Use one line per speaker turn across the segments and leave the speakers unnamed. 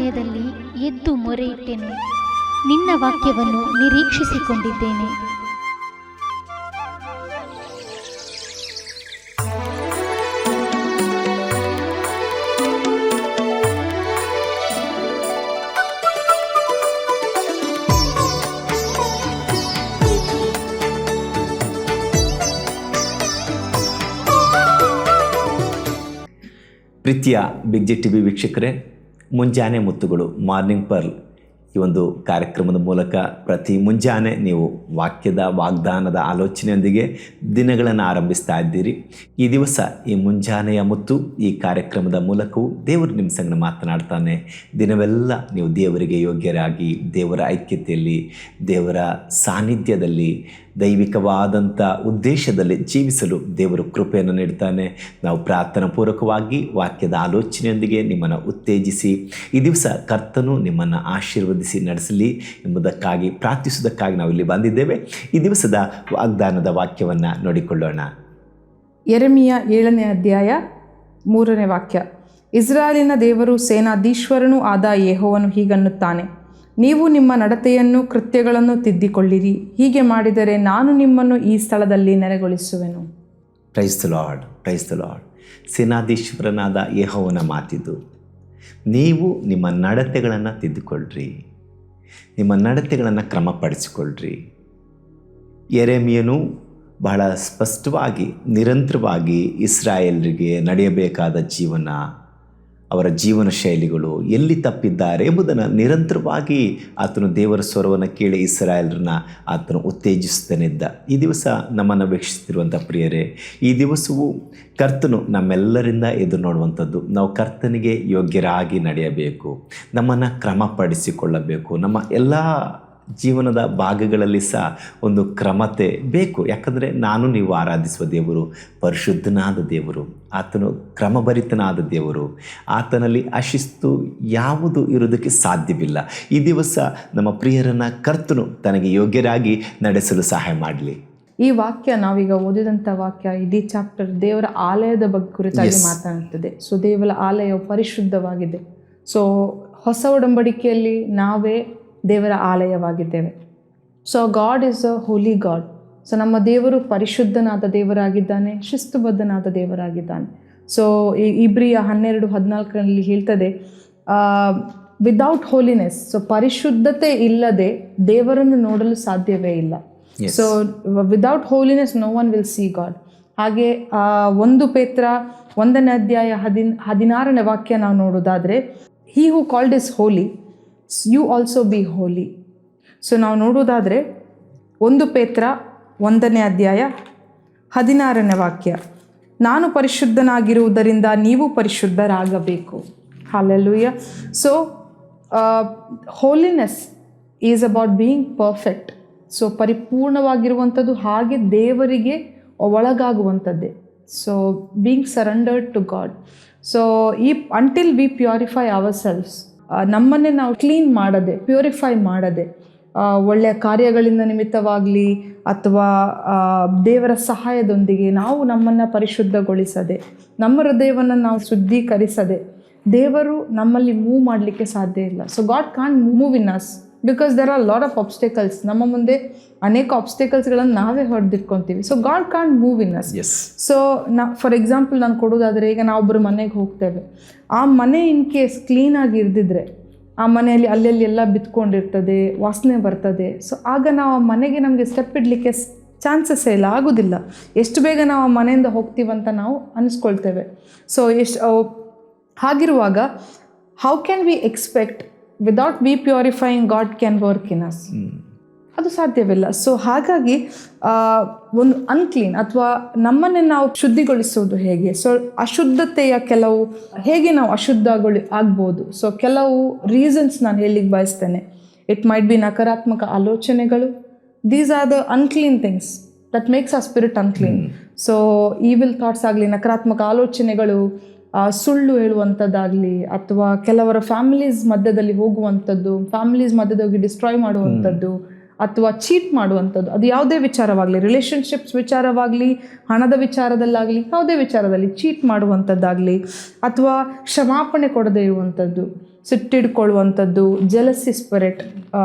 ಸಮಯದಲ್ಲಿ ಎದ್ದು ಮೊರೆಯಿಟ್ಟೆನು. ನಿನ್ನ ವಾಕ್ಯವನ್ನು ನಿರೀಕ್ಷಿಸಿಕೊಂಡಿದ್ದೇನೆ.
ಪ್ರೀತಿಯ ಬಿಗ್ ಜೆ ಟಿ ವಿ ವೀಕ್ಷಕರೇ, ಮುಂಜಾನೆ ಮುತ್ತುಗಳು ಮಾರ್ನಿಂಗ್ ಪರ್ಲ್ ಈ ಒಂದು ಕಾರ್ಯಕ್ರಮದ ಮೂಲಕ ಪ್ರತಿ ಮುಂಜಾನೆ ನೀವು ವಾಕ್ಯದ ವಾಗ್ದಾನದ ಆಲೋಚನೆಯೊಂದಿಗೆ ದಿನಗಳನ್ನು ಆರಂಭಿಸ್ತಾ ಇದ್ದೀರಿ. ಈ ದಿವಸ ಈ ಮುಂಜಾನೆಯ ಮುತ್ತು ಈ ಕಾರ್ಯಕ್ರಮದ ಮೂಲಕವೂ ದೇವರು ನಿಮ್ಮ ಸಂಗಡ ಮಾತನಾಡ್ತಾನೆ. ದಿನವೆಲ್ಲ ನೀವು ದೇವರಿಗೆ ಯೋಗ್ಯರಾಗಿ ದೇವರ ಐಕ್ಯತೆಯಲ್ಲಿ, ದೇವರ ಸಾನ್ನಿಧ್ಯದಲ್ಲಿ, ದೈವಿಕವಾದಂಥ ಉದ್ದೇಶದಲ್ಲಿ ಜೀವಿಸಲು ದೇವರು ಕೃಪೆಯನ್ನು ನೀಡ್ತಾನೆ. ನಾವು ಪ್ರಾರ್ಥನಾಪೂರ್ವಕವಾಗಿ ವಾಕ್ಯದ ಆಲೋಚನೆಯೊಂದಿಗೆ ನಿಮ್ಮನ್ನು ಉತ್ತೇಜಿಸಿ ಈ ದಿವಸ ಕರ್ತನು ನಿಮ್ಮನ್ನು ಆಶೀರ್ವದಿಸಿ ನಡೆಸಲಿ ಎಂಬುದಕ್ಕಾಗಿ ಪ್ರಾರ್ಥಿಸುವುದಕ್ಕಾಗಿ ನಾವು ಇಲ್ಲಿ ಬಂದಿದ್ದೇವೆ. ಈ ದಿವಸದ ವಾಗ್ದಾನದ ವಾಕ್ಯವನ್ನು ನೋಡಿಕೊಳ್ಳೋಣ.
ಯೆರೆಮೀಯ 7ನೇ ಅಧ್ಯಾಯ 3ನೇ ವಾಕ್ಯ. ಇಸ್ರಾಯೇಲಿನ ದೇವರು ಸೇನಾಧೀಶ್ವರನೂ ಆದ ಯೆಹೋವನು ಹೀಗನ್ನುತ್ತಾನೆ, ನೀವು ನಿಮ್ಮ ನಡತೆಯನ್ನು ಕೃತ್ಯಗಳನ್ನು ತಿದ್ದಿಕೊಳ್ಳಿರಿ. ಹೀಗೆ ಮಾಡಿದರೆ ನಾನು ನಿಮ್ಮನ್ನು ಈ ಸ್ಥಳದಲ್ಲಿ ನೆಲೆಗೊಳಿಸುವೆನು.
Praise the lord, praise the lord. ಸೇನಾಧೀಶ್ವರನಾದ ಯೆಹೋವನ ಮಾತಿದು. ನೀವು ನಿಮ್ಮ ನಡತೆಗಳನ್ನು ತಿದ್ದಿಕೊಳ್ಳ್ರಿ, ನಿಮ್ಮ ನಡತೆಗಳನ್ನು ಕ್ರಮಪಡಿಸಿಕೊಳ್ಳ್ರಿ. ಯೆರೆಮೀಯನು ಬಹಳ ಸ್ಪಷ್ಟವಾಗಿ ನಿರಂತರವಾಗಿ ಇಸ್ರಾಯೇಲರಿಗೆ ನಡೆಯಬೇಕಾದ ಜೀವನ, ಅವರ ಜೀವನ ಶೈಲಿಗಳು ಎಲ್ಲಿ ತಪ್ಪಿದ್ದಾರೆ ಎಂಬುದನ್ನು ನಿರಂತರವಾಗಿ ಆತನು ದೇವರ ಸ್ವರವನ್ನು ಕೇಳಿ ಇಸ್ರಾಯೇಲರನ್ನ ಆತನು ಉತ್ತೇಜಿಸುತ್ತಾನಿದ್ದ. ಈ ದಿವಸ ನಮ್ಮನ್ನು ವೀಕ್ಷಿಸ್ತಿರುವಂಥ ಪ್ರಿಯರೇ, ಈ ದಿವಸವೂ ಕರ್ತನು ನಮ್ಮೆಲ್ಲರಿಂದ ಎದುರು ನೋಡುವಂಥದ್ದು. ನಾವು ಕರ್ತನಿಗೆ ಯೋಗ್ಯರಾಗಿ ನಡೆಯಬೇಕು, ನಮ್ಮನ್ನು ಕ್ರಮಪಡಿಸಿಕೊಳ್ಳಬೇಕು. ನಮ್ಮ ಎಲ್ಲ ಜೀವನದ ಭಾಗಗಳಲ್ಲಿ ಸಹ ಒಂದು ಕ್ರಮತೆ ಬೇಕು. ಯಾಕಂದರೆ ನೀವು ಆರಾಧಿಸುವ ದೇವರು ಪರಿಶುದ್ಧನಾದ ದೇವರು, ಆತನು ಕ್ರಮಭರಿತನಾದ ದೇವರು. ಆತನಲ್ಲಿ ಅಶಿಸ್ತು ಯಾವುದು ಇರೋದಕ್ಕೆ ಸಾಧ್ಯವಿಲ್ಲ. ಈ ದಿವಸ ನಮ್ಮ ಪ್ರಿಯರನ್ನು ಕರ್ತನು ತನಗೆ ಯೋಗ್ಯರಾಗಿ ನಡೆಸಲು ಸಹಾಯ ಮಾಡಲಿ.
ಈ ವಾಕ್ಯ ನಾವೀಗ ಓದಿದಂಥ ವಾಕ್ಯ, ಇಡೀ ಚಾಪ್ಟರ್ ದೇವರ ಆಲಯದ ಬಗ್ಗೆ ಕುರಿತಾಗಿ ಮಾತನಾಡುತ್ತದೆ. ಸೊ ದೇವರ ಆಲಯವು ಪರಿಶುದ್ಧವಾಗಿದೆ. ಸೊ ಹೊಸ ಒಡಂಬಡಿಕೆಯಲ್ಲಿ ನಾವೇ ದೇವರ ಆಲಯವಾಗಿದ್ದೇವೆ. So God is a holy God. So ನಮ್ಮ ದೇವರು ಪರಿಶುದ್ಧನಾದ ದೇವರಾಗಿದ್ದಾನೆ, ಶಿಸ್ತುಬದ್ಧನಾದ ದೇವರಾಗಿದ್ದಾನೆ. ಸೊ ಈ ಇಬ್ರಿಯ 12:14 ಹೇಳ್ತದೆ, ವಿದೌಟ್ ಹೋಲಿನೆಸ್, ಸೊ ಪರಿಶುದ್ಧತೆ ಇಲ್ಲದೆ ದೇವರನ್ನು ನೋಡಲು ಸಾಧ್ಯವೇ ಇಲ್ಲ. So without holiness no one will see God. ಹಾಗೆ 1 ಪೇತ್ರ 1ನೇ ಅಧ್ಯಾಯ 16ನೇ ವಾಕ್ಯ ನಾವು ನೋಡೋದಾದರೆ, he who called is holy, you also be holy. So ನಾವು ನೋಡೋದಾದರೆ 1 ಪೇತ್ರ 1ನೇ ಅಧ್ಯಾಯ 16ನೇ ವಾಕ್ಯ, ನಾನು ಪರಿಶುದ್ಧನಾಗಿರುವುದರಿಂದ ನೀವು ಪರಿಶುದ್ಧರಾಗಬೇಕು. Hallelujah. So holiness is about being perfect. So ಪರಿಪೂರ್ಣವಾಗಿರುವಂಥದ್ದು, ಹಾಗೆ ದೇವರಿಗೆ ಒಳಗಾಗುವಂಥದ್ದೇ. So being surrendered to God. So until we purify our selves, ನಮ್ಮನ್ನೇ ನಾವು ಕ್ಲೀನ್ ಮಾಡದೆ, ಪ್ಯೂರಿಫೈ ಮಾಡದೆ, ಒಳ್ಳೆಯ ಕಾರ್ಯಗಳಿಂದ ನಿಮಿತ್ತವಾಗಲಿ ಅಥವಾ ದೇವರ ಸಹಾಯದೊಂದಿಗೆ ನಾವು ನಮ್ಮನ್ನು ಪರಿಶುದ್ಧಗೊಳಿಸದೆ, ನಮ್ಮ ಹೃದಯವನ್ನು ನಾವು ಶುದ್ಧೀಕರಿಸದೆ ದೇವರು ನಮ್ಮಲ್ಲಿ ಮೂವ್ ಮಾಡಲಿಕ್ಕೆ ಸಾಧ್ಯ ಇಲ್ಲ. So God can't move in us because there are lot of obstacles. ನಮ್ಮ ಮುಂದೆ ಅನೇಕ ಆಬ್ಸ್ಟೆಕಲ್ಸ್ಗಳನ್ನು ನಾವೇ ಹೊಡೆದಿಟ್ಕೊತೀವಿ. So God can't move in us. So for example ನಾನು ಕೊಡೋದಾದರೆ, ಈಗ ನಾವೊಬ್ಬರು ಮನೆಗೆ ಹೋಗ್ತೇವೆ, ಆ ಮನೆ ಇನ್ ಕೇಸ್ ಕ್ಲೀನಾಗಿ ಇರ್ದಿದ್ರೆ ಆ ಮನೆಯಲ್ಲಿ ಅಲ್ಲೆಲ್ಲಿ ಎಲ್ಲ ಬಿತ್ಕೊಂಡಿರ್ತದೆ, ವಾಸನೆ ಬರ್ತದೆ. ಸೊ ಆಗ ನಾವು ಆ ಮನೆಗೆ ನಮಗೆ ಸ್ಟೆಪ್ ಇಡಲಿಕ್ಕೆ ಚಾನ್ಸಸ್ಸೇ ಇಲ್ಲ, ಆಗೋದಿಲ್ಲ. ಎಷ್ಟು ಬೇಗ ನಾವು ಆ ಮನೆಯಿಂದ ಹೋಗ್ತೀವಂತ ನಾವು ಅನಿಸ್ಕೊಳ್ತೇವೆ. ಸೊ ಹಾಗಿರುವಾಗ how can we expect without we purifying God can work in us? ಅದು ಸಾಧ್ಯವಿಲ್ಲ. ಸೊ ಹಾಗಾಗಿ ಒಂದು ಅನ್ಕ್ಲೀನ್ ಅಥವಾ ನಮ್ಮನ್ನೇ ನಾವು ಶುದ್ಧಿಗೊಳಿಸೋದು ಹೇಗೆ? ಸೊ ಅಶುದ್ಧತೆಯ ಹೇಗೆ ನಾವು ಆಗ್ಬೋದು? ಸೊ ಕೆಲವು ರೀಸನ್ಸ್ ನಾನು ಹೇಳಲಿಕ್ಕೆ ಬಯಸ್ತೇನೆ. ಇಟ್ ಮೈಟ್ ಬಿ ನಕಾರಾತ್ಮಕ ಆಲೋಚನೆಗಳು. These are the unclean things that makes a spirit unclean. So evil thoughts ಆಗಲಿ, ನಕಾರಾತ್ಮಕ ಆಲೋಚನೆಗಳು, ಸುಳ್ಳು ಹೇಳುವಂಥದ್ದಾಗಲಿ, ಅಥವಾ ಕೆಲವರ ಫ್ಯಾಮಿಲೀಸ್ ಮಧ್ಯದಲ್ಲಿ ಹೋಗುವಂಥದ್ದು, ಫ್ಯಾಮಿಲೀಸ್ ಮಧ್ಯದಲ್ಲಿ ಡಿಸ್ಟ್ರಾಯ್ ಮಾಡುವಂಥದ್ದು, ಅಥವಾ ಚೀಟ್ ಮಾಡುವಂಥದ್ದು, ಅದು ಯಾವುದೇ ವಿಚಾರವಾಗಲಿ, ರಿಲೇಷನ್ಶಿಪ್ಸ್ ವಿಚಾರವಾಗಲಿ, ಹಣದ ವಿಚಾರದಲ್ಲಾಗಲಿ, ಯಾವುದೇ ವಿಚಾರದಲ್ಲಿ ಚೀಟ್ ಮಾಡುವಂಥದ್ದಾಗಲಿ, ಅಥವಾ ಕ್ಷಮಾಪಣೆ ಕೊಡದೇ ಇರುವಂಥದ್ದು, ಸಿಟ್ಟಿಡ್ಕೊಳ್ಳುವಂಥದ್ದು, ಜೆಲಸಿ ಸ್ಪಿರಿಟ್,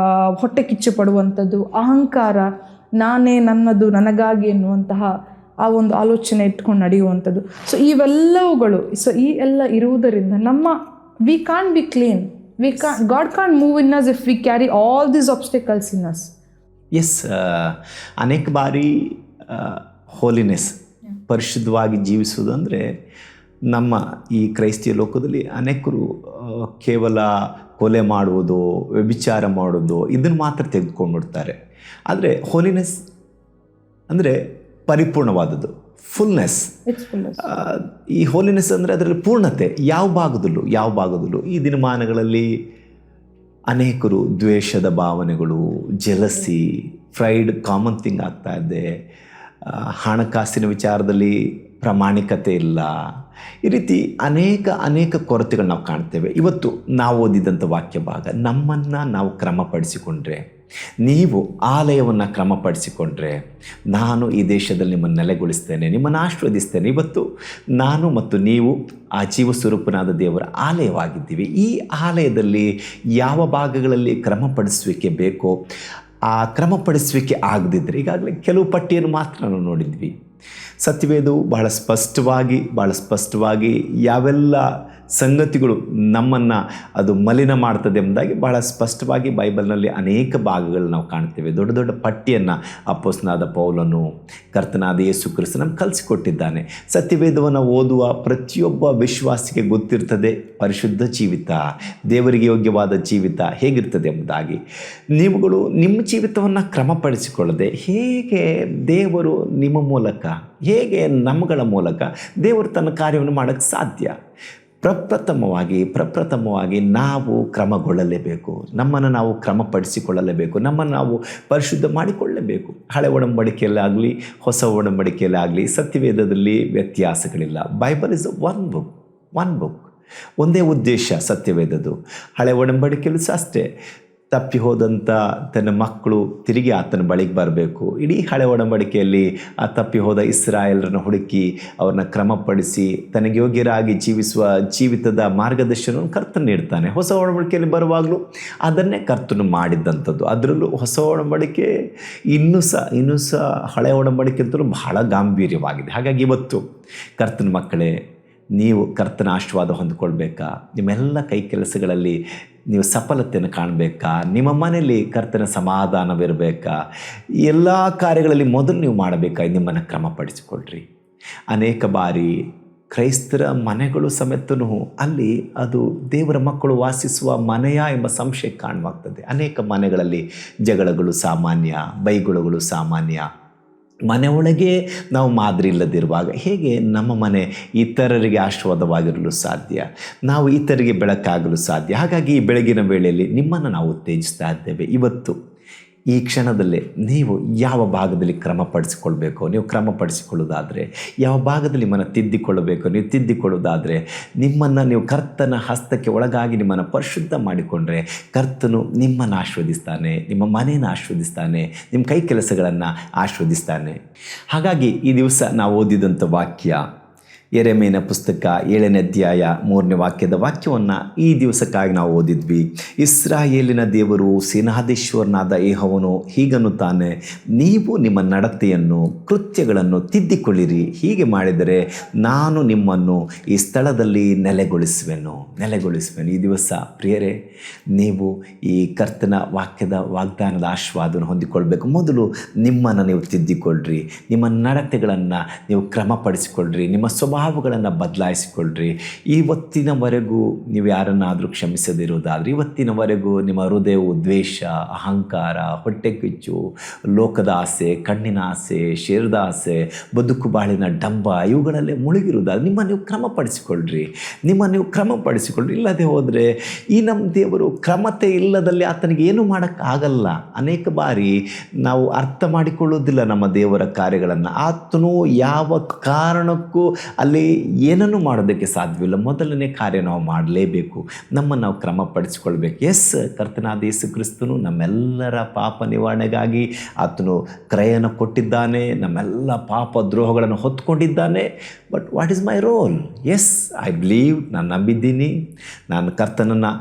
ಹೊಟ್ಟೆ ಕಿಚ್ಚು ಪಡುವಂಥದ್ದು, ಅಹಂಕಾರ, ನಾನೇ ನನ್ನದು ನನಗಾಗಿ ಎನ್ನುವಂತಹ ಆ ಒಂದು ಆಲೋಚನೆ ಇಟ್ಕೊಂಡು ನಡೆಯುವಂಥದ್ದು. ಸೊ ಇವೆಲ್ಲವುಗಳು, ಈ ಎಲ್ಲ ಇರುವುದರಿಂದ we can't be clean. God can't move in us if we carry all these obstacles in us.
Yes, ಅನೇಕ ಬಾರಿ ಹೋಲಿನೆಸ್, ಪರಿಶುದ್ಧವಾಗಿ ಜೀವಿಸುವುದು ಅಂದರೆ ನಮ್ಮ ಈ ಕ್ರೈಸ್ತಿಯ ಲೋಕದಲ್ಲಿ ಅನೇಕರು ಕೇವಲ ಕೊಲೆ ಮಾಡುವುದು, ವ್ಯಭಿಚಾರ ಮಾಡೋದು ಇದನ್ನು ಮಾತ್ರ ತೆಗೆದುಕೊಂಡ್ಬಿಡ್ತಾರೆ. ಆದರೆ ಹೋಲಿನೆಸ್ ಅಂದರೆ ಪರಿಪೂರ್ಣವಾದದ್ದು, ಫುಲ್ನೆಸ್. ಈ ಹೋಲಿನೆಸ್ ಅಂದರೆ ಅದರಲ್ಲಿ ಪೂರ್ಣತೆ ಯಾವ ಭಾಗದಲ್ಲೂ ಈ ದಿನಮಾನಗಳಲ್ಲಿ ಅನೇಕರು ದ್ವೇಷದ ಭಾವನೆಗಳು, ಜೆಲಸಿ, ಫ್ರೈಡ್ ಕಾಮನ್ ಥಿಂಗ್ ಆಗ್ತಾ ಇದೆ. ಹಣಕಾಸಿನ ವಿಚಾರದಲ್ಲಿ ಪ್ರಾಮಾಣಿಕತೆ ಇಲ್ಲ. ಈ ರೀತಿ ಅನೇಕ ಕೊರತೆಗಳು ನಾವು ಕಾಣ್ತೇವೆ. ಇವತ್ತು ನಾವು ಓದಿದಂಥ ವಾಕ್ಯ ಭಾಗ, ನಮ್ಮನ್ನು ನಾವು ಕ್ರಮಪಡಿಸಿಕೊಂಡ್ರೆ, ನೀವು ಆಲಯವನ್ನು ಕ್ರಮಪಡಿಸಿಕೊಂಡ್ರೆ, ನಾನು ಈ ದೇಶದಲ್ಲಿ ನಿಮ್ಮನ್ನು ನೆಲೆಗೊಳಿಸ್ತೇನೆ, ನಿಮ್ಮನ್ನು ಆಶೀರ್ವದಿಸ್ತೇನೆ. ಇವತ್ತು ನಾನು ಮತ್ತು ನೀವು ಆ ಜೀವ ಸ್ವರೂಪನಾದ ದೇವರ ಆಲಯವಾಗಿದ್ದೀವಿ. ಈ ಆಲಯದಲ್ಲಿ ಯಾವ ಭಾಗಗಳಲ್ಲಿ ಕ್ರಮಪಡಿಸುವಿಕೆ ಬೇಕೋ ಆ ಕ್ರಮಪಡಿಸುವಿಕೆ ಆಗದಿದ್ದರೆ, ಈಗಾಗಲೇ ಕೆಲವು ಪಟ್ಟಿಯನ್ನು ಮಾತ್ರ ನಾವು ನೋಡಿದ್ವಿ. ಸತ್ಯವೇದವು ಬಹಳ ಸ್ಪಷ್ಟವಾಗಿ ಯಾವೆಲ್ಲ ಸಂಗತಿಗಳು ನಮ್ಮನ್ನು ಅದು ಮಲಿನ ಮಾಡ್ತದೆ ಎಂಬುದಾಗಿ ಬಹಳ ಸ್ಪಷ್ಟವಾಗಿ ಬೈಬಲ್ನಲ್ಲಿ ಅನೇಕ ಭಾಗಗಳು ನಾವು ಕಾಣ್ತೇವೆ. ದೊಡ್ಡ ದೊಡ್ಡ ಪಟ್ಟಿಯನ್ನು ಅಪೊಸ್ತಲನಾದ ಪೌಲನು, ಕರ್ತನಾದ ಯೇಸು ಕ್ರಿಸ್ತ ನಮ್ಗೆ ಕಲಿಸಿಕೊಟ್ಟಿದ್ದಾನೆ. ಸತ್ಯವೇದವನ್ನು ಓದುವ ಪ್ರತಿಯೊಬ್ಬ ವಿಶ್ವಾಸಿಗೆ ಗೊತ್ತಿರ್ತದೆ ಪರಿಶುದ್ಧ ಜೀವಿತ, ದೇವರಿಗೆ ಯೋಗ್ಯವಾದ ಜೀವಿತ ಹೇಗಿರ್ತದೆ ಎಂಬುದಾಗಿ. ನೀವುಗಳು ನಿಮ್ಮ ಜೀವಿತವನ್ನು ಕ್ರಮಪಡಿಸಿಕೊಳ್ಳದೆ ಹೇಗೆ ದೇವರು ನಿಮ್ಮ ಮೂಲಕ, ಹೇಗೆ ನಮ್ಮಗಳ ಮೂಲಕ ದೇವರು ತನ್ನ ಕಾರ್ಯವನ್ನು ಮಾಡೋಕ್ಕೆ ಸಾಧ್ಯ? ಪ್ರಪ್ರಥಮವಾಗಿ ನಾವು ಕ್ರಮಗೊಳ್ಳಲೇಬೇಕು. ನಮ್ಮನ್ನು ನಾವು ಕ್ರಮಪಡಿಸಿಕೊಳ್ಳಲೇಬೇಕು. ನಮ್ಮನ್ನು ನಾವು ಪರಿಶುದ್ಧ ಮಾಡಿಕೊಳ್ಳಲೇಬೇಕು. ಹಳೆ ಒಡಂಬಡಿಕೆಯಲ್ಲಾಗಲಿ ಹೊಸ ಒಡಂಬಡಿಕೆಯಲ್ಲಾಗಲಿ ಸತ್ಯವೇದದಲ್ಲಿ ವ್ಯತ್ಯಾಸಗಳಿಲ್ಲ. ಬೈಬಲ್ ಇಸ್ ಒನ್ ಬುಕ್, ಒಂದೇ ಉದ್ದೇಶ ಸತ್ಯವೇದದ್ದು. ಹಳೆ ಒಡಂಬಡಿಕೆಯಲ್ಲೂ ಸಹ ಅಷ್ಟೇ, ತಪ್ಪಿ ಹೋದಂಥ ತನ್ನ ಮಕ್ಕಳು ತಿರುಗಿ ಆತನ ಬಳಿಗೆ ಬರಬೇಕು. ಇಡೀ ಹಳೆ ಒಡಂಬಡಿಕೆಯಲ್ಲಿ ಆ ತಪ್ಪಿ ಹೋದ ಇಸ್ರಾಯೇಲರನ್ನು ಹುಡುಕಿ ಅವ್ರನ್ನ ಕ್ರಮಪಡಿಸಿ ತನಗೆ ಯೋಗ್ಯರಾಗಿ ಜೀವಿಸುವ ಜೀವಿತದ ಮಾರ್ಗದರ್ಶನವನ್ನು ಕರ್ತನು ನೀಡ್ತಾನೆ. ಹೊಸ ಒಡಂಬಡಿಕೆಯಲ್ಲಿ ಬರುವಾಗಲೂ ಅದನ್ನೇ ಕರ್ತನು ಮಾಡಿದ್ದಂಥದ್ದು. ಅದರಲ್ಲೂ ಹೊಸ ಒಡಂಬಡಿಕೆ ಇನ್ನೂ ಸಹ ಹಳೆ ಒಡಂಬಡಿಕೆ ಅಂತಲೂ ಬಹಳ ಗಾಂಭೀರ್ಯವಾಗಿದೆ. ಹಾಗಾಗಿ ಇವತ್ತು ಕರ್ತನ ಮಕ್ಕಳೇ, ನೀವು ಕರ್ತನ ಆಶೀರ್ವಾದ ಹೊಂದಿಕೊಳ್ಬೇಕಾ? ನಿಮ್ಮೆಲ್ಲ ಕೈ ಕೆಲಸಗಳಲ್ಲಿ ನೀವು ಸಫಲತೆಯನ್ನು ಕಾಣಬೇಕಾ? ನಿಮ್ಮ ಮನೆಯಲ್ಲಿ ಕರ್ತನ ಸಮಾಧಾನವಿರಬೇಕಾ? ಎಲ್ಲ ಕಾರ್ಯಗಳಲ್ಲಿ ಮೊದಲು ನೀವು ಮಾಡಬೇಕಾ? ನಿಮ್ಮನ್ನು ಕ್ರಮಪಡಿಸಿಕೊಳ್ಳ್ರಿ. ಅನೇಕ ಬಾರಿ ಕ್ರೈಸ್ತರ ಮನೆಗಳು ಸಮೇತನೂ ಅಲ್ಲಿ ಅದು ದೇವರ ಮಕ್ಕಳು ವಾಸಿಸುವ ಮನೆಯ ಎಂಬ ಸಂಶಯ ಕಾಣುವಾಗ್ತದೆ. ಅನೇಕ ಮನೆಗಳಲ್ಲಿ ಜಗಳಗಳು ಸಾಮಾನ್ಯ, ಬೈಗುಳಗಳು ಸಾಮಾನ್ಯ. ಮನೆಯೊಳಗೆ ನಾವು ಮಾದರಿ ಇಲ್ಲದಿರುವಾಗ ಹೇಗೆ ನಮ್ಮ ಮನೆ ಇತರರಿಗೆ ಆಶೀರ್ವಾದವಾಗಿರಲು ಸಾಧ್ಯ? ನಾವು ಇತರರಿಗೆ ಬೆಳಕಾಗಲು ಸಾಧ್ಯ? ಹಾಗಾಗಿ ಈ ಬೆಳಗಿನ ವೇಳೆಯಲ್ಲಿ ನಿಮ್ಮನ್ನು ನಾವು ಉತ್ತೇಜಿಸ್ತಾ ಇದ್ದೇವೆ. ಇವತ್ತು ಈ ಕ್ಷಣದಲ್ಲೇ ನೀವು ಯಾವ ಭಾಗದಲ್ಲಿ ಕ್ರಮಪಡಿಸಿಕೊಳ್ಬೇಕು, ನೀವು ಕ್ರಮಪಡಿಸಿಕೊಳ್ಳೋದಾದರೆ, ಯಾವ ಭಾಗದಲ್ಲಿ ನಿಮ್ಮನ್ನು ತಿದ್ದಿಕೊಳ್ಳಬೇಕು, ನೀವು ತಿದ್ದಿಕೊಳ್ಳೋದಾದರೆ, ನಿಮ್ಮನ್ನು ನೀವು ಕರ್ತನ ಹಸ್ತಕ್ಕೆ ಒಳಗಾಗಿ ನಿಮ್ಮನ್ನು ಪರಿಶುದ್ಧ ಮಾಡಿಕೊಂಡ್ರೆ ಕರ್ತನು ನಿಮ್ಮನ್ನು ಆಶೀರ್ವದಿಸ್ತಾನೆ, ನಿಮ್ಮ ಮನೆಯನ್ನು ಆಶೀರ್ವದಿಸ್ತಾನೆ, ನಿಮ್ಮ ಕೈ ಕೆಲಸಗಳನ್ನು ಆಶೀರ್ವದಿಸ್ತಾನೆ. ಹಾಗಾಗಿ ಈ ದಿವಸ ನಾವು ಓದಿದಂಥ ವಾಕ್ಯ ಯೆರೆಮೀಯನ ಪುಸ್ತಕ 7ನೇ ಅಧ್ಯಾಯ 3ನೇ ವಾಕ್ಯದ ವಾಕ್ಯವನ್ನು ಈ ದಿವಸಕ್ಕಾಗಿ ನಾವು ಓದಿದ್ವಿ. ಇಸ್ರಾಯೇಲಿನ ದೇವರು ಸೇನಾಧೀಶ್ವರನಾದ ಯೆಹೋವನು ಹೀಗನ್ನುತ್ತಾನೆ, ನೀವು ನಿಮ್ಮ ನಡತೆಯನ್ನು ಕೃತ್ಯಗಳನ್ನು ತಿದ್ದಿಕೊಳ್ಳಿರಿ. ಹೀಗೆ ಮಾಡಿದರೆ ನಾನು ನಿಮ್ಮನ್ನು ಈ ಸ್ಥಳದಲ್ಲಿ ನೆಲೆಗೊಳಿಸುವೆನು. ಈ ದಿವಸ ಪ್ರಿಯರೇ, ನೀವು ಈ ಕರ್ತನ ವಾಗ್ದಾನದ ಆಶೀರ್ವಾದವನ್ನು ಹೊಂದಿಕೊಳ್ಬೇಕು. ಮೊದಲು ನಿಮ್ಮನ್ನು ನೀವು ತಿದ್ದಿಕೊಳ್ಳ್ರಿ, ನಿಮ್ಮ ನಡತೆಗಳನ್ನು ನೀವು ಕ್ರಮಪಡಿಸಿಕೊಳ್ಳ್ರಿ, ನಿಮ್ಮ ಸ್ವಭಾವಗಳನ್ನು ಬದಲಾಯಿಸಿಕೊಳ್ಳ್ರಿ. ಇವತ್ತಿನವರೆಗೂ ನೀವು ಯಾರನ್ನಾದರೂ ಕ್ಷಮಿಸದಿರೋದಾದರೆ, ಇವತ್ತಿನವರೆಗೂ ನಿಮ್ಮ ಹೃದಯವು ದ್ವೇಷ, ಅಹಂಕಾರ, ಹೊಟ್ಟೆ ಕಿಚ್ಚು, ಲೋಕದ ಆಸೆ, ಕಣ್ಣಿನ ಆಸೆ, ಶರೀರದ ಆಸೆ, ಬದುಕು ಬಾಳಿನ ಡಂಬ ಇವುಗಳಲ್ಲೇ ಮುಳುಗಿರುವುದಾದರೆ ನಿಮ್ಮನ್ನು ನೀವು ಕ್ರಮಪಡಿಸಿಕೊಳ್ಳ್ರಿ. ಇಲ್ಲದೆ ಹೋದರೆ ಈ ನಮ್ಮ ದೇವರು ಕ್ರಮತೆ ಇಲ್ಲದಲ್ಲಿ ಆತನಿಗೆ ಏನು ಮಾಡೋಕ್ಕಾಗಲ್ಲ. ಅನೇಕ ಬಾರಿ ನಾವು ಅರ್ಥ ಮಾಡಿಕೊಳ್ಳೋದಿಲ್ಲ ನಮ್ಮ ದೇವರ ಕಾರ್ಯಗಳನ್ನು. ಆತನು ಯಾವ ಕಾರಣಕ್ಕೂ ಅಲ್ಲಿ ಅಲ್ಲಿ ಏನನ್ನೂ ಮಾಡೋದಕ್ಕೆ ಸಾಧ್ಯವಿಲ್ಲ. ಮೊದಲನೇ ಕಾರ್ಯ ನಾವು ಮಾಡಲೇಬೇಕು, ನಮ್ಮನ್ನು ನಾವು ಕ್ರಮಪಡಿಸಿಕೊಳ್ಬೇಕು. ಎಸ್, ಕರ್ತನಾದ ಯೇಸು ಕ್ರಿಸ್ತನು ನಮ್ಮೆಲ್ಲರ ಪಾಪ ನಿವಾರಣೆಗಾಗಿ ಆತನು ಕ್ರಯನ ಕೊಟ್ಟಿದ್ದಾನೆ, ನಮ್ಮೆಲ್ಲ ಪಾಪ ದ್ರೋಹಗಳನ್ನು ಹೊತ್ಕೊಂಡಿದ್ದಾನೆ. But what is my role? Yes, I believe, ನಾನು ನಂಬಿದ್ದೀನಿ, ನಾನು ಕರ್ತನನ್ನು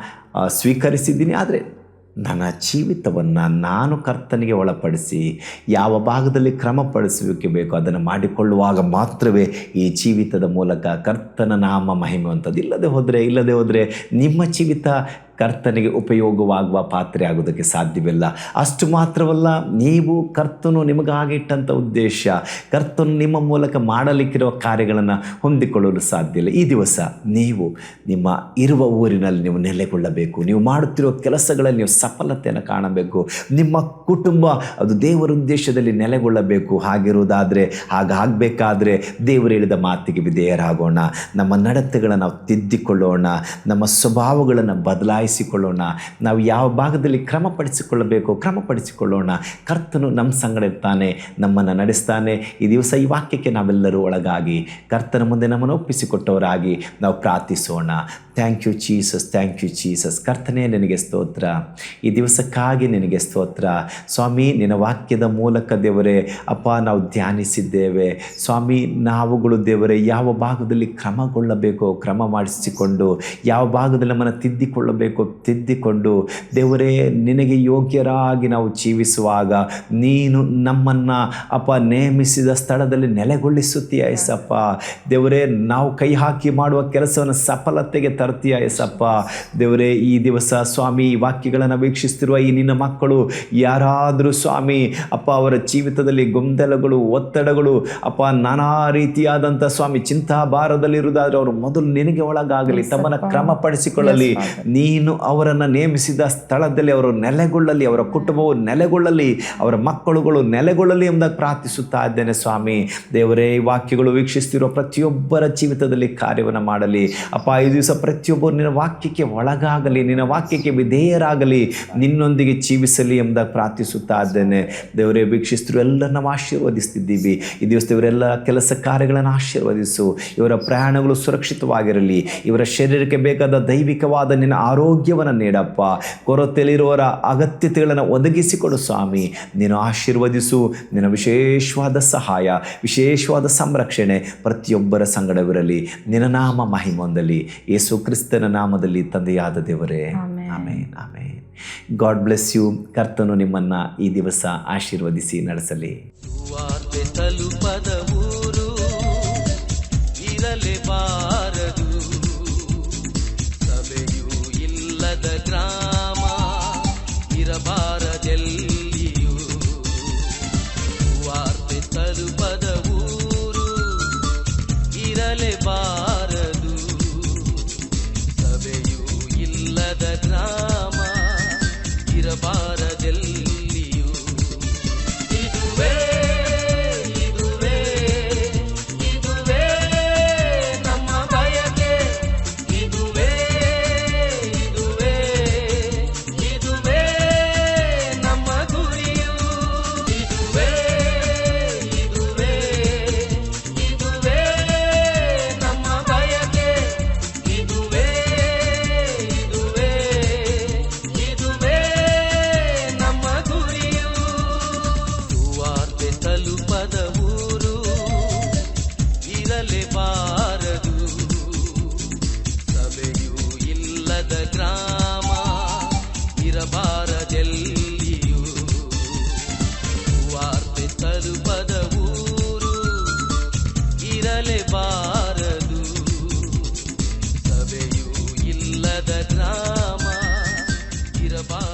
ಸ್ವೀಕರಿಸಿದ್ದೀನಿ. ಆದರೆ ನನ್ನ ಜೀವಿತವನ್ನು ನಾನು ಕರ್ತನಿಗೆ ಒಳಪಡಿಸಿ ಯಾವ ಭಾಗದಲ್ಲಿ ಕ್ರಮಪಡಿಸಲಿಕ್ಕೆ ಬೇಕೋ ಅದನ್ನು ಮಾಡಿಕೊಳ್ಳುವಾಗ ಮಾತ್ರವೇ ಈ ಜೀವಿತದ ಮೂಲಕ ಕರ್ತನ ನಾಮ ಮಹಿಮೆವಂಥದ್ದು. ಇಲ್ಲದೆ ಹೋದರೆ ನಿಮ್ಮ ಜೀವಿತ ಕರ್ತನಿಗೆ ಉಪಯೋಗವಾಗುವ ಪಾತ್ರೆ ಆಗೋದಕ್ಕೆ ಸಾಧ್ಯವಿಲ್ಲ. ಅಷ್ಟು ಮಾತ್ರವಲ್ಲ, ನೀವು ಕರ್ತನು ನಿಮಗಾಗಿಟ್ಟಂಥ ಉದ್ದೇಶ, ಕರ್ತನು ನಿಮ್ಮ ಮೂಲಕ ಮಾಡಲಿಕ್ಕಿರುವ ಕಾರ್ಯಗಳನ್ನು ಹೊಂದಿಕೊಳ್ಳಲು ಸಾಧ್ಯ ಇಲ್ಲ. ಈ ದಿವಸ ನೀವು ನಿಮ್ಮ ಇರುವ ಊರಿನಲ್ಲಿ ನೀವು ನೆಲೆಗೊಳ್ಳಬೇಕು. ನೀವು ಮಾಡುತ್ತಿರುವ ಕೆಲಸಗಳಲ್ಲಿ ನೀವು ಸಫಲತೆಯನ್ನು ಕಾಣಬೇಕು. ನಿಮ್ಮ ಕುಟುಂಬ ಅದು ದೇವರ ಉದ್ದೇಶದಲ್ಲಿ ನೆಲೆಗೊಳ್ಳಬೇಕು. ಹಾಗಾಗಬೇಕಾದ್ರೆ ದೇವರು ಹೇಳಿದ ಮಾತಿಗೆ ವಿಧೇಯರಾಗೋಣ. ನಮ್ಮ ನಡತೆಗಳನ್ನು ನಾವು ತಿದ್ದಿಕೊಳ್ಳೋಣ, ನಮ್ಮ ಸ್ವಭಾವಗಳನ್ನು ಬದಲಾಯಿಸಿಕೊಳ್ಳೋಣ. ನಾವು ಯಾವ ಭಾಗದಲ್ಲಿ ಕ್ರಮಪಡಿಸಿಕೊಳ್ಳೋಣ. ಕರ್ತನು ನಮ್ಮ ಸಂಗಡ ಇರ್ತಾನೆ, ನಮ್ಮನ್ನು ನಡೆಸ್ತಾನೆ. ಈ ದಿವಸ ಈ ವಾಕ್ಯಕ್ಕೆ ನಾವೆಲ್ಲರೂ ಒಳಗಾಗಿ ಕರ್ತನ ಮುಂದೆ ನಮ್ಮನ್ನು ಒಪ್ಪಿಸಿಕೊಟ್ಟವರಾಗಿ ನಾವು ಪ್ರಾರ್ಥಿಸೋಣ. Thank you Jesus, thank you Jesus. ಕರ್ತನೇ, ನಿನಗೆ ಸ್ತೋತ್ರ, ಈ ದಿವಸಕ್ಕಾಗಿ ನಿನಗೆ ಸ್ತೋತ್ರ ಸ್ವಾಮಿ. ನಿನ್ನ ವಾಕ್ಯದ ಮೂಲಕ ದೇವರೇ ಅಪ್ಪ ನಾವು ಧ್ಯಾನಿಸಿದ್ದೇವೆ ಸ್ವಾಮಿ. ನಾವುಗಳು ದೇವರೇ ಯಾವ ಭಾಗದಲ್ಲಿ ಕ್ರಮಗೊಳ್ಳಬೇಕೋ ಕ್ರಮ ಮಾಡಿಸಿಕೊಂಡು, ಯಾವ ಭಾಗದಲ್ಲಿ ನಮ್ಮನ್ನು ತಿದ್ದಿಕೊಂಡು ದೇವರೇ ನಿನಗೆ ಯೋಗ್ಯರಾಗಿ ನಾವು ಜೀವಿಸುವಾಗ ನೀನು ನಮ್ಮನ್ನು ಅಪ್ಪ ನೇಮಿಸಿದ ಸ್ಥಳದಲ್ಲಿ ನೆಲೆಗೊಳಿಸುತ್ತೀಯ ಏಸಪ್ಪ. ದೇವರೇ ನಾವು ಕೈ ಹಾಕಿ ಮಾಡುವ ಕೆಲಸವನ್ನು ಸಫಲತೆಗೆ ತರ್ತೀಯ ಏಸಪ್ಪ. ದೇವರೇ ಈ ದಿವಸ ಸ್ವಾಮಿ ಈ ವಾಕ್ಯಗಳನ್ನು ವೀಕ್ಷಿಸ್ತಿರುವ ಈ ನಿನ್ನ ಮಕ್ಕಳು ಯಾರಾದರೂ ಸ್ವಾಮಿ ಅಪ್ಪ ಅವರ ಜೀವಿತದಲ್ಲಿ ಗೊಂದಲಗಳು, ಒತ್ತಡಗಳು ಅಪ್ಪ ನಾನಾ ರೀತಿಯಾದಂಥ ಸ್ವಾಮಿ ಚಿಂತಾಭಾರದಲ್ಲಿರುವುದಾದರೆ ಅವರು ಮೊದಲು ನಿನಗೆ ಒಳಗಾಗಲಿ, ತಮ್ಮನ್ನು ಕ್ರಮಪಡಿಸಿಕೊಳ್ಳಲಿ. ನೀನು ಅವರನ್ನು ನೇಮಿಸಿದ ಸ್ಥಳದಲ್ಲಿ ಅವರು ನೆಲೆಗೊಳ್ಳಲಿ, ಅವರ ಕುಟುಂಬವು ನೆಲೆಗೊಳ್ಳಲಿ, ಅವರ ಮಕ್ಕಳುಗಳು ನೆಲೆಗೊಳ್ಳಲಿ ಎಂಬುದಾಗಿ ಪ್ರಾರ್ಥಿಸುತ್ತಾ ಇದ್ದೇನೆ ಸ್ವಾಮಿ. ದೇವರೇ ಈ ವಾಕ್ಯಗಳು ವೀಕ್ಷಿಸ್ತಿರೋ ಪ್ರತಿಯೊಬ್ಬರ ಜೀವಿತದಲ್ಲಿ ಕಾರ್ಯವನ್ನು ಮಾಡಲಿ ಅಪ್ಪ. ಈ ದಿವಸ ಪ್ರತಿಯೊಬ್ಬರು ನಿನ್ನ ವಾಕ್ಯಕ್ಕೆ ಒಳಗಾಗಲಿ, ನಿನ್ನ ವಾಕ್ಯಕ್ಕೆ ವಿಧೇಯರಾಗಲಿ, ನಿನ್ನೊಂದಿಗೆ ಜೀವಿಸಲಿ ಎಂಬುದಾಗಿ ಪ್ರಾರ್ಥಿಸುತ್ತಾ ಇದ್ದೇನೆ. ದೇವರೇ ವೀಕ್ಷಿಸ್ತರು ಎಲ್ಲರೂ ನಾವು ಆಶೀರ್ವದಿಸ್ತಿದ್ದೀವಿ. ಈ ದಿವಸ ಇವರೆಲ್ಲ ಕೆಲಸ ಕಾರ್ಯಗಳನ್ನು ಆಶೀರ್ವದಿಸು. ಇವರ ಪ್ರಯಾಣಗಳು ಸುರಕ್ಷಿತವಾಗಿರಲಿ. ಇವರ ಶರೀರಕ್ಕೆ ಬೇಕಾದ ದೈವಿಕವಾದ ನಿನ್ನ ಆರೋಗ್ಯವನ್ನು ನೀಡಪ್ಪ. ಕೊರತೆಯಲ್ಲಿರುವವರ ಅಗತ್ಯತೆಗಳನ್ನು ಒದಗಿಸಿಕೊಡು ಸ್ವಾಮಿ. ನೀನು ಆಶೀರ್ವದಿಸು. ನಿನ್ನ ವಿಶೇಷವಾದ ಸಹಾಯ, ವಿಶೇಷವಾದ ಸಂರಕ್ಷಣೆ ಪ್ರತಿಯೊಬ್ಬರ ಸಂಗಡವಿರಲಿ. ನಿನ್ನ ನಾಮ ಮಹಿಮೆ ಹೊಂದಲಿ. ಯೇಸು ಕ್ರಿಸ್ತನ ನಾಮದಲ್ಲಿ ತಂದೆಯಾದ ದೇವರೇ, amen, amen. God bless you. ಕರ್ತನು ನಿಮ್ಮನ್ನು ಈ ದಿವಸ ಆಶೀರ್ವದಿಸಿ ನಡೆಸಲಿ.
ತಲುಪದ ಊರು ಇರಲೇಬಾರದು, ಸಭೆಯೂ ಇಲ್ಲದ ಗ್ರಾಮ ಇರಬಾರದೆಲ್ಲಿಯೂ. ವಾರ್ತೆ ತಲುಪದ ಊರು ಇರಲೇಬಾರದು, ಸಭೆಯೂ ಇಲ್ಲದ ಗ್ರಾಮ ಇರಬಾರದೆಲ್ಲಿಯೂ. ಇದುವೇ ನಮ್ಮ ಬಯಕೆ, ಇದುವೇ ನಮ್ಮ ಗುರಿಯು, ಇದುವೇ ನಮ್ಮ ಬಯಕೆ, ಇದುವೇ ನಮ್ಮ ಗುರಿಯು. ಸುವಾರ್ತೆ ತಲುಪದ ಊರು ಇರಲೇಬಾರದು, ಸಭೆಯೂ ಇಲ್ಲದ ಗ್ರಾಮ ಇರಬಾರದೆಲ್ಲಿಯೂ. ವಾರ್ತೆ ತಲುಪದ ಊರು ಇರಲೇಬಾರದು, ಸಭೆಯೂ ಇಲ್ಲದ ಗ್ರಾಮ ಇರಬಾರದು.